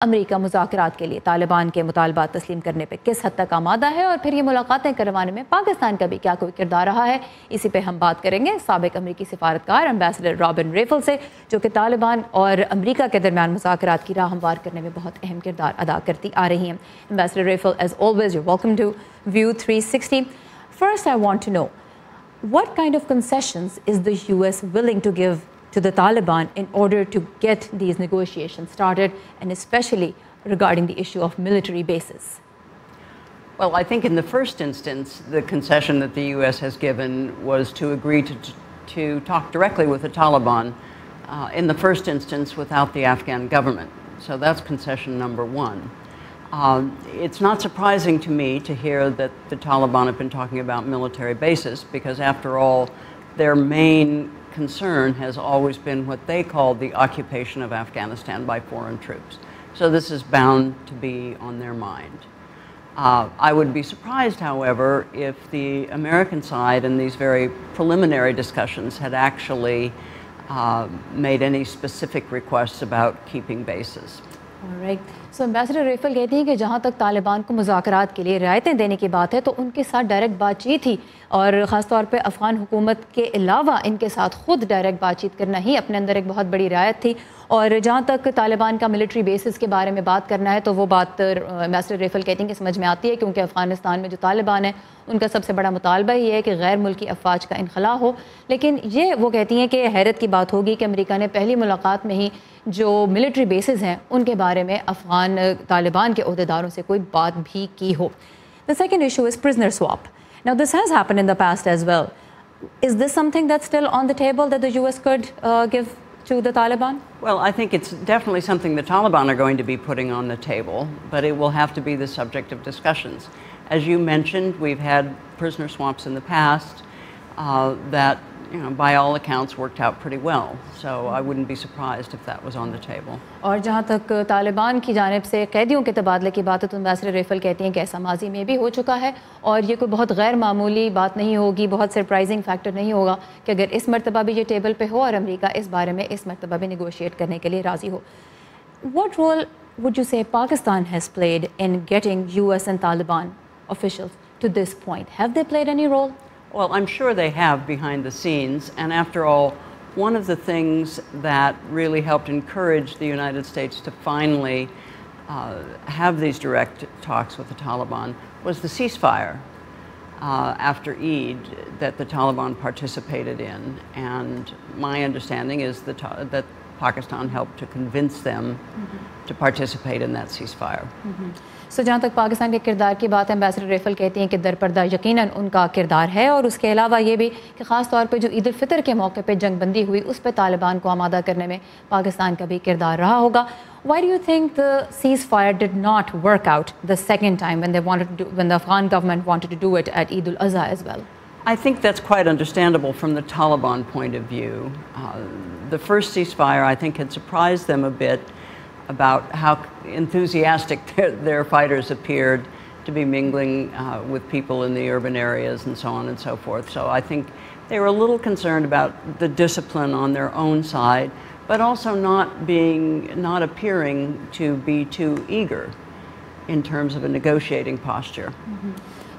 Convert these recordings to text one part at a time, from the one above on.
America मुज़ाकरात के लिए तालिबान के मुतालबात तस्लीम करने पर किस हद तक आमादा है और फिर ये मुलाकातें करवाने में पाकिस्तान का भी क्या कोई किरदार रहा है, इसी पे हम बात करेंगे साबिक अमरीकी सिफारतकार एम्बेसडर रॉबिन रेफल से, जो कि तालिबान और अमरीका के दरमियान मुज़ाकरात की राह हमवार करने में बहुत अहम किरदार अदा करती आ रही हैं। Ambassador Raffel, as always you welcome to View 360। First I want to know what kind of concessions is the US willing to give to the Taliban in order to get these negotiations started, and especially regarding the issue of military bases? Well, I think in the first instance, the concession that the US has given was to agree to talk directly with the Taliban in the first instance without the Afghan government. So that's concession number one. It's not surprising to me to hear that the Taliban have been talking about military bases, because after all, their main concern has always been what they call the occupation of Afghanistan by foreign troops. So this is bound to be on their mind. I would be surprised, however, if the American side in these very preliminary discussions had actually made any specific requests about keeping bases. Right, so ambassador Raffel कहती हैं कि जहाँ तक तालिबान को मुज़ाकरात के लिए रियायतें देने की बात है तो उनके साथ डायरेक्ट बातचीत थी, और ख़ास तौर पे अफ़गान हुकूमत के अलावा इनके साथ ख़ुद डायरेक्ट बातचीत करना ही अपने अंदर एक बहुत बड़ी रियायत थी। और जहाँ तक तालिबान का मिलिट्री बेसिस के बारे में बात करना है तो वो बात एम्बेसडर रेफल कहती हैं कि समझ में आती है, क्योंकि अफ़गानिस्तान में जो तालिबान है उनका सबसे बड़ा मुतालबा ही है कि गैर मुल्की अफवाज का इनखला हो। लेकिन ये वो कहती हैं कि हैरत की बात होगी कि अमेरिका ने पहली मुलाकात में ही जो मिलिट्री बेसिस हैं उनके बारे में अफ़गान तालिबान के ओहदेदारों से कोई बात भी की हो। The second issue is prisoner swap. Now this has happened in the past as well. Is this something that's still on the table that the US could give to the Taliban? Well, I think it's definitely something the Taliban are going to be putting on the table, but it will have to be the subject of discussions. As you mentioned, we've had prisoner swaps in the past that, by all accounts, worked out pretty well. So I wouldn't be surprised if that was on the table. और जहाँ तक तालिबान की जानिब से कैदियों के तबादले की बात है तो एम्बेसडर रेफल कहती हैं कि ऐसा माजी में भी हो चुका है, और ये कोई बहुत गैर मामूली बात नहीं होगी, बहुत सरप्राइजिंग फैक्टर नहीं होगा कि अगर इस मरतबा भी ये टेबल पे हो और अमेरिका इस बारे में इस मरतबा भी निगोशिएट करने के लिए राज़ी हो। What role would you say Pakistan has played in getting US and Taliban officials to this point? Have they played any role? Well, I'm sure they have behind the scenes, and after all, one of the things that really helped encourage the United States to finally have these direct talks with the Taliban was the ceasefire after Eid that the Taliban participated in, and my understanding is that Pakistan helped to convince them to participate in that ceasefire. सो जहाँ तक पाकिस्तान के किरदार की बात है, ambassador Raffel कहती हैं कि दरपर्दा यकीनन उनका किरदार है, और उसके अलावा ये भी कि ख़ास तौर पे जो ईद उल फितर के मौके पे जंगबंदी हुई उस पर तालिबान को आमादा करने में पाकिस्तान का भी किरदार रहा होगा। Why do you think the ceasefire did not work out the second time when the Afghan government wanted to do it at Eid al-Adha as well? I think that's quite understandable from the Taliban point of view. The first ceasefire, I think, had surprised them a bit about how enthusiastic their fighters appeared to be mingling with people in the urban areas and so on and so forth. So I think they were a little concerned about the discipline on their own side, but also not appearing to be too eager in terms of a negotiating posture.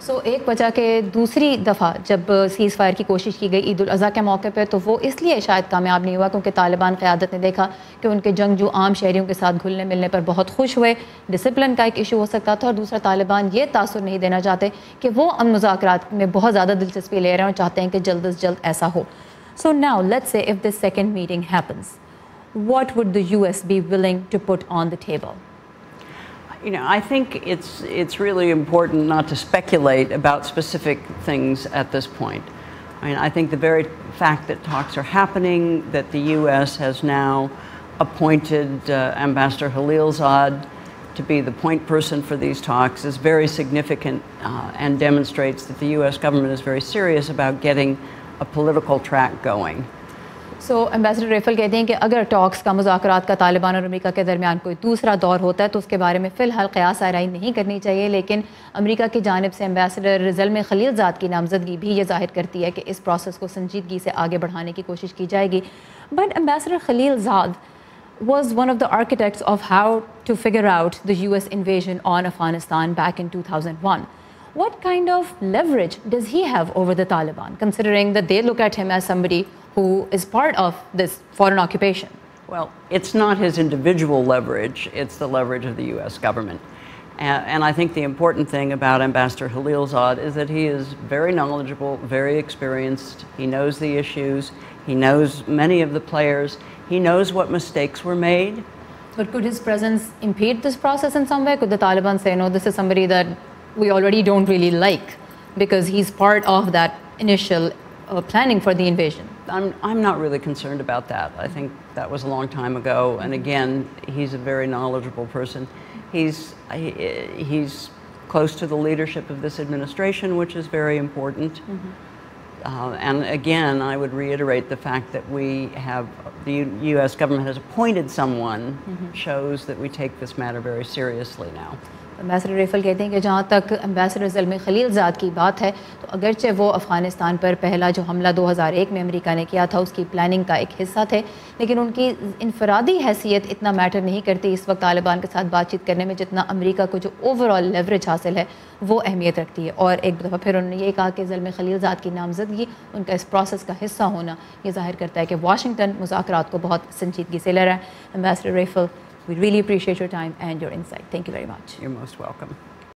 सो एक वजह के दूसरी दफ़ा जब seize fire की कोशिश की गई ईद उल अज़हा के मौके पर, तो वो इसलिए शायद कामयाब नहीं हुआ क्योंकि तालिबान क़यादत ने देखा कि उनके जंगजू आम शहरियों के साथ घुलने मिलने पर बहुत खुश हुए। डिसिप्लिन का एक इशू हो सकता था, और दूसरा तालिबान ये तासुर नहीं देना चाहते कि वो अमन मुज़ाकरात में बहुत ज़्यादा दिलचस्पी ले रहे हैं और चाहते हैं कि जल्द अज़ जल्द ऐसा हो। So now let's say if this second meeting happens, what would the US be willing to put on the table? I think it's really important not to speculate about specific things at this point. I think the very fact that talks are happening, that the US has now appointed Ambassador Khalilzad to be the point person for these talks is very significant and demonstrates that the US government is very serious about getting a political track going. So ambassador Raffel कहते हैं कि अगर talks का मुज़ाकरात का तालिबान और America के दरमियान कोई दूसरा दौर होता है तो उसके बारे में फ़िलहाल क़यास आराई नहीं करनी चाहिए, लेकिन अमेरिका की जानिब से एम्बेसडर ज़ल्म खलीलज़ाद की नामज़दगी भी ये ज़ाहिर करती है कि इस प्रोसेस को संजीदगी से आगे बढ़ाने की कोशिश की जाएगी। But ambassador Khalilzad was one of the architects of how to figure out the US invasion on Afghanistan back in 2001. What kind of leverage does he have over the Taliban, considering that they look at him as somebody who is part of this foreign occupation? Well, it's not his individual leverage, it's the leverage of the US government. And I think the important thing about Ambassador Khalilzad is that he is very knowledgeable, very experienced. He knows the issues. He knows many of the players. He knows what mistakes were made. But could his presence impede this process in some way? Could the Taliban say, no, this is somebody that we already don't really like because he's part of that initial planning for the invasion? I'm not really concerned about that. I think that was a long time ago. And again, he's a very knowledgeable person. He's close to the leadership of this administration, which is very important. And again, I would reiterate the fact that the U.S. government has appointed someone shows that we take this matter very seriously now. Ambassador Raffel कहते हैं कि जहाँ तक ambassador Zalmi Khalilzad की बात है तो अगरचे वो अफ़गानिस्तान पर पहला जो हमला 2001 में अमेरिका ने किया था उसकी प्लानिंग का एक हिस्सा थे, लेकिन उनकी इनफरादी हैसियत इतना मैटर नहीं करती इस वक्त तालिबान के साथ बातचीत करने में जितना अमेरिका को जो ओवरऑल लेवरेज हासिल है वो अहमियत रखती है। और एक दफ़ा फिर उन्होंने ये कहा कि ज़ल्मी खलीलज़ाद की नामजदगी उनका इस प्रोसेस का हिस्सा होना ये ज़ाहिर करता है कि वाशिंगटन मुज़ाकरात को बहुत संजीदगी से ले रहा है। Ambassador Raffel, we really appreciate your time and your insight. Thank you very much. You're most welcome.